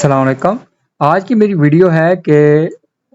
अस्सलाम वालेकुम। आज की मेरी वीडियो है कि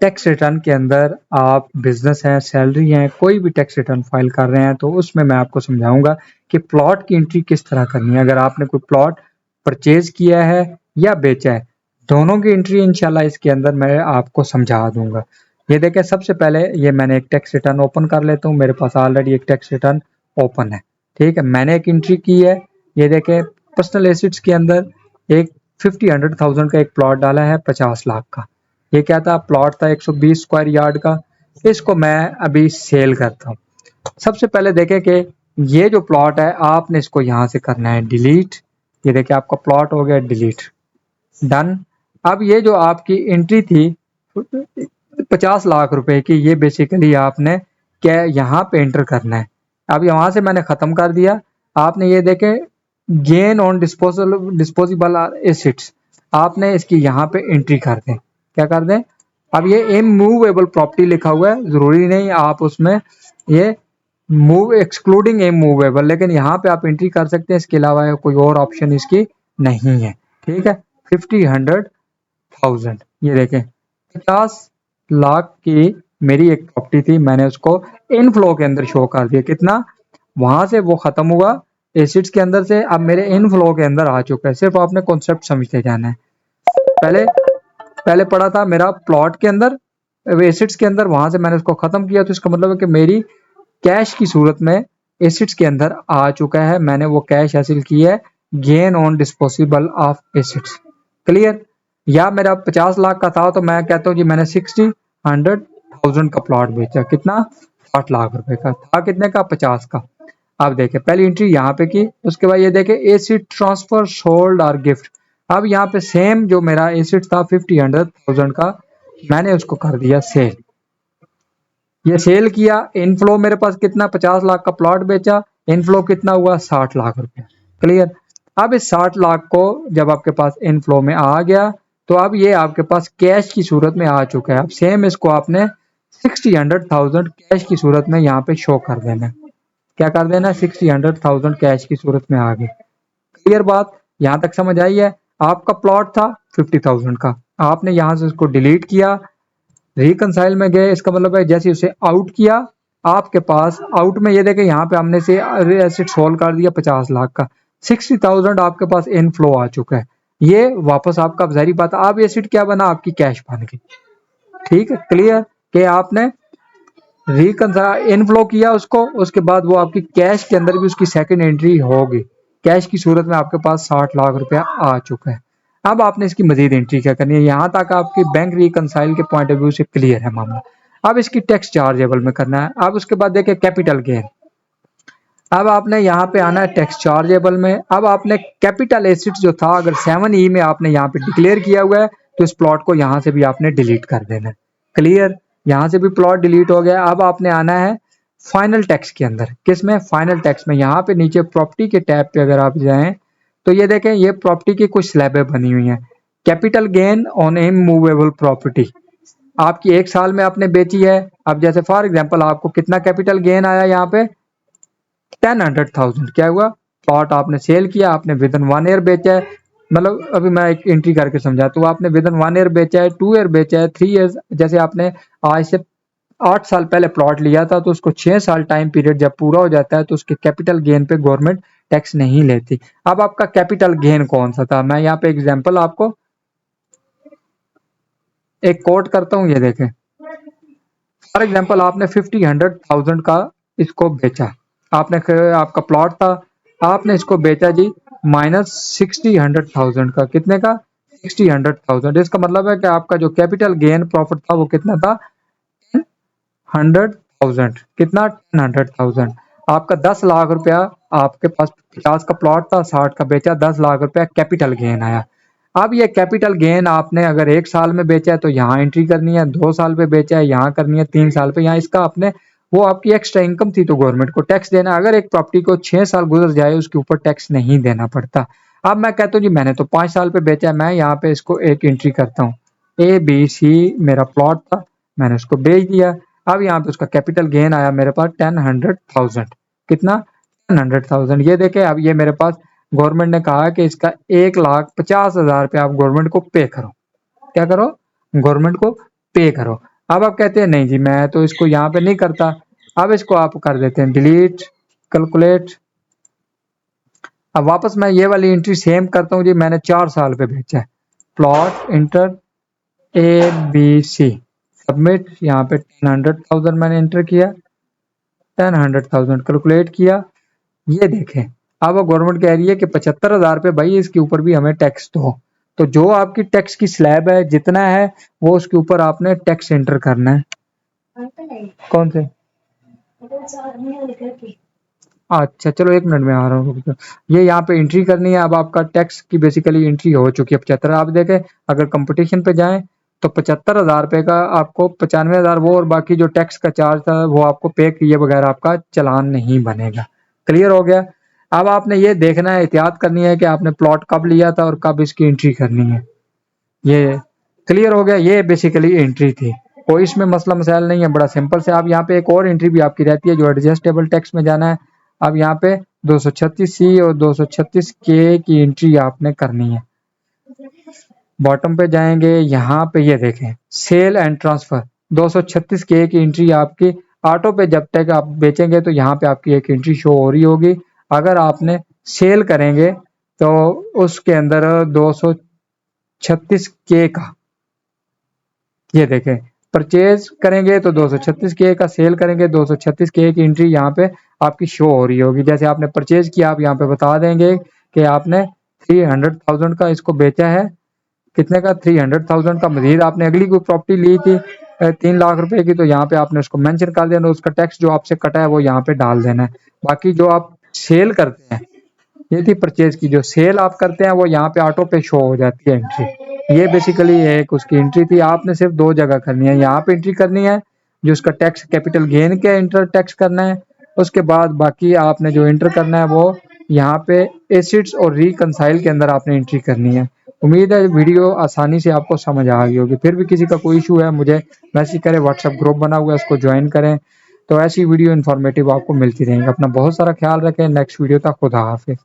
टैक्स रिटर्न के अंदर आप बिजनेस हैं, सैलरी हैं, कोई भी टैक्स रिटर्न फाइल कर रहे हैं तो उसमें मैं आपको समझाऊंगा कि प्लॉट की एंट्री किस तरह करनी है। अगर आपने कोई प्लॉट परचेज किया है या बेचा है, दोनों की एंट्री इंशाल्लाह इसके अंदर मैं आपको समझा दूंगा। ये देखें, सबसे पहले ये मैंने एक टैक्स रिटर्न ओपन कर लेता हूँ। मेरे पास ऑलरेडी एक टैक्स रिटर्न ओपन है। ठीक है, मैंने एक एंट्री की है। ये देखें, पर्सनल एसेट्स के अंदर एक 50,000 का एक प्लॉट डाला है 50 लाख का। ये क्या था? प्लॉट था 120 स्क्वायर यार्ड का। इसको मैं अभी सेल करता हूँ। सबसे पहले देखें कि ये जो प्लॉट है आपने इसको यहाँ से करना है डिलीट। ये देखिए, आपका प्लॉट हो गया डिलीट, डन। अब ये जो आपकी एंट्री थी 50 लाख रुपए की, ये बेसिकली आपने क्या यहाँ पे एंटर करना है। अब यहाँ से मैंने खत्म कर दिया। आपने ये देखे गेन ऑन डिस्पोजेबल एसेट्स, आपने इसकी यहाँ पे एंट्री कर दें। क्या कर दें? अब ये इमूवेबल प्रॉपर्टी लिखा हुआ है, जरूरी नहीं आप उसमें ये मूव एक्सक्लूडिंग इमूवेबल, लेकिन यहाँ पे आप एंट्री कर सकते हैं। इसके अलावा कोई और ऑप्शन इसकी नहीं है। ठीक है, 50,000 ये देखें, 50 लाख की मेरी एक प्रॉपर्टी थी, मैंने उसको इनफ्लो के अंदर शो कर दिया। कितना? वहां से वो खत्म हुआ एसिड्स के अंदर से, अब मेरे इनफ्लो के अंदर आ चुका है। सिर्फ आपने कॉन्सेप्ट समझते जाना है। पहले पहले पड़ा था मेरा प्लॉट के अंदर, एसिड्स के अंदर, वहां से मैंने उसको खत्म किया। तो इसका मतलब है कि मेरी कैश की सूरत में एसिड्स के अंदर आ चुका है। मैंने वो कैश हासिल की है gain on disposable of acids. Clear? या मेरा 50 लाख का था तो मैं कहता हूँ जी मैंने 100,000 का प्लॉट बेचा। कितना? 60 लाख रुपए का था। कितने का? 50 का। अब देखे, पहली एंट्री यहाँ पे की, उसके बाद ये देखे एसिड ट्रांसफर सोल्ड और गिफ्ट। अब यहाँ पे सेम जो मेरा एसिड था 50,000 का, मैंने उसको कर दिया सेल। ये सेल किया। इनफ्लो मेरे पास कितना? 50 लाख का प्लॉट बेचा। इनफ्लो कितना हुआ? 60 लाख रुपए। क्लियर? अब इस 60 लाख को जब आपके पास इनफ्लो में आ गया तो अब ये आपके पास कैश की सूरत में आ चुका है। अब सेम इसको आपने 60,000 कैश की सूरत में यहाँ पे शो कर देना है। क्या कर देना? 60,000 कैश की सूरत में आ गए। क्लियर बात? यहां तक समझ आई है? आपका प्लॉट था 50,000 का, आपने यहां से उसको डिलीट किया, रिकंसाइल में गए। इसका मतलब है जैसे उसे आउट किया, आपके पास आउट में ये देखे यहाँ पे हमने से एसिड सोल्व कर दिया 50 लाख का। 60,000 आपके पास इनफ्लो आ चुका है। ये वापस आपका जारी बात, आप एसिड क्या बना? आपकी कैश बन गई। ठीक है, क्लियर? कि आपने इनफ्लो किया उसको, उसके बाद वो आपकी कैश के अंदर भी उसकी सेकंड एंट्री होगी। कैश की सूरत में आपके पास 60 लाख रुपया आ चुका है। अब आपने इसकी मजीद एंट्री क्या करनी है? यहां तक आपकी बैंक रिकंसाइल के पॉइंट ऑफ व्यू से क्लियर है मामला। अब इसकी टैक्स चार्जेबल में करना है। अब उसके बाद देखिए कैपिटल गेन। अब आपने यहाँ पे आना है टैक्स चार्जेबल में। अब आपने कैपिटल एसेट जो था, अगर 7E में आपने यहाँ पे डिक्लेयर किया हुआ है तो इस प्लॉट को यहाँ से भी आपने डिलीट कर देना है। क्लियर? यहाँ से भी प्लॉट डिलीट हो गया। अब आपने आना है फाइनल टैक्स के अंदर। किसमें? फाइनल टैक्स में। यहाँ पे नीचे प्रॉपर्टी के टैब पे अगर आप जाएं तो ये देखें, ये प्रॉपर्टी की कुछ स्लैबें बनी हुई हैं। Capital gain on immovable property आपकी 1 साल में आपने बेची है। अब जैसे फॉर एग्जाम्पल आपको कितना कैपिटल गेन आया यहाँ पे? 10,000। क्या हुआ? प्लॉट आपने सेल किया, आपने विद इन 1 ईयर बेचा है। मतलब अभी मैं एक एंट्री करके समझा, तो आपने विद इन 1 ईयर बेचा है, 2 ईयर बेचा है, 3 ईयर। जैसे आपने आज से 8 साल पहले प्लॉट लिया था तो उसको 6 साल टाइम पीरियड जब पूरा हो जाता है तो उसके कैपिटल गेन पे गवर्नमेंट टैक्स नहीं लेती। अब आपका कैपिटल गेन कौन सा था? मैं यहाँ पे एग्जांपल आपको एक कोट करता हूँ। ये देखें, फॉर एग्जांपल आपने 100,000 का इसको बेचा। आपने आपका प्लॉट था, आपने इसको बेचा जी माइनस 100,000 का। कितने का? 100,000। इसका मतलब है कि आपका जो कैपिटल गेन प्रॉफिट था वो कितना था? 100,000। कितना? 100,000। आपका 10 लाख रुपया आपके पास 50 का प्लॉट था, 60 का बेचा, 10 लाख रुपया कैपिटल गेन आया। अब ये कैपिटल गेन आपने अगर 1 साल में बेचा है तो यहाँ एंट्री करनी है, 2 साल पे बेचा है यहाँ करनी है, 3 साल पे यहाँ। इसका आपने वो आपकी एक्स्ट्रा इनकम थी तो गवर्नमेंट को टैक्स देना। अगर एक प्रॉपर्टी को 6 साल गुजर जाए उसके ऊपर टैक्स नहीं देना पड़ता। अब मैं कहता हूँ जी मैंने तो 5 साल पे बेचा है, मैं यहाँ पे इसको एक एंट्री करता हूँ। ABC मेरा प्लॉट था, मैंने उसको बेच दिया। अब यहाँ पे उसका कैपिटल गेन आया मेरे पास 10,000। कितना? 10,000। ये देखे, अब ये मेरे पास गवर्नमेंट ने कहा कि इसका 1,50,000 रुपये आप गवर्नमेंट को पे करो। क्या करो? गवर्नमेंट को पे करो। अब आप कहते हैं नहीं जी मैं तो इसको यहाँ पे नहीं करता। अब इसको आप कर देते हैं डिलीट, कैलकुलेट। अब वापस मैं ये वाली एंट्री सेम करता हूँ जी, मैंने 4 साल पे बेचा है। Plot inter ABC, submit. यहाँ पे 100,000 मैंने इंटर किया, 100,000 कैलकुलेट किया। ये देखें अब गवर्नमेंट कह रही है कि 75,000 रुपये भाई इसके ऊपर भी हमें टैक्स दो। तो जो आपकी टैक्स की स्लैब है जितना है वो उसके ऊपर आपने टैक्स एंटर करना है। कौन से? अच्छा चलो 1 मिनट में आ रहा हूँ। ये यहाँ पे एंट्री करनी है। अब आपका टैक्स की बेसिकली एंट्री हो चुकी है 75। आप देखें अगर कंपटीशन पे जाएं तो 75,000 रुपये का आपको 95,000 वो और बाकी जो टैक्स का चार्ज था वो आपको पे किए बगैर आपका चालान नहीं बनेगा। क्लियर हो गया? अब आपने ये देखना है, एहतियात करनी है कि आपने प्लॉट कब लिया था और कब इसकी एंट्री करनी है। ये क्लियर हो गया? ये बेसिकली एंट्री थी, कोई इसमें मसला मसाइल नहीं है, बड़ा सिंपल से। आप यहाँ पे एक और एंट्री भी आपकी रहती है जो एडजस्टेबल टैक्स में जाना है। अब यहाँ पे 236C और 236K की एंट्री आपने करनी है। बॉटम पे जाएंगे, यहाँ पे ये देखें सेल एंड ट्रांसफर 236K की एंट्री आपकी ऑटो पे जब तक आप बेचेंगे तो यहाँ पे आपकी एक एंट्री शो हो रही होगी। अगर आपने सेल करेंगे तो उसके अंदर 236K का, ये देखें परचेज करेंगे तो 236K का, सेल करेंगे 236K की एंट्री यहाँ पे आपकी शो हो रही होगी। जैसे आपने परचेज किया आप यहाँ पे बता देंगे कि आपने 300,000 का इसको बेचा है। कितने का? 300,000 का। मजीद आपने अगली कोई प्रॉपर्टी ली थी 3 लाख रुपए की, तो यहाँ पे आपने उसको मेंशन कर देना, उसका टैक्स जो आपसे कटा है वो यहाँ पे डाल देना है। बाकी जो आप सेल करते हैं, ये थी परचेज की, जो सेल आप करते हैं वो यहाँ पे ऑटो पे शो हो जाती है एंट्री। ये बेसिकली एक उसकी एंट्री थी। आपने सिर्फ 2 जगह करनी है, यहाँ पे एंट्री करनी है जो उसका टैक्स कैपिटल गेन के इंटर टैक्स करना है। उसके बाद बाकी आपने जो इंटर करना है वो यहाँ पे एसिड्स और रिकंसाइल के अंदर आपने एंट्री करनी है। उम्मीद है वीडियो आसानी से आपको समझ आ गई होगी। फिर भी किसी का कोई इशू है मुझे मैसेज करें, व्हाट्सएप ग्रुप बना हुआ है उसको ज्वाइन करें। तो ऐसी वीडियो इन्फॉर्मेटिव आपको मिलती रहेंगी। अपना बहुत सारा ख्याल रखें। नेक्स्ट वीडियो तक खुदा हाफिज।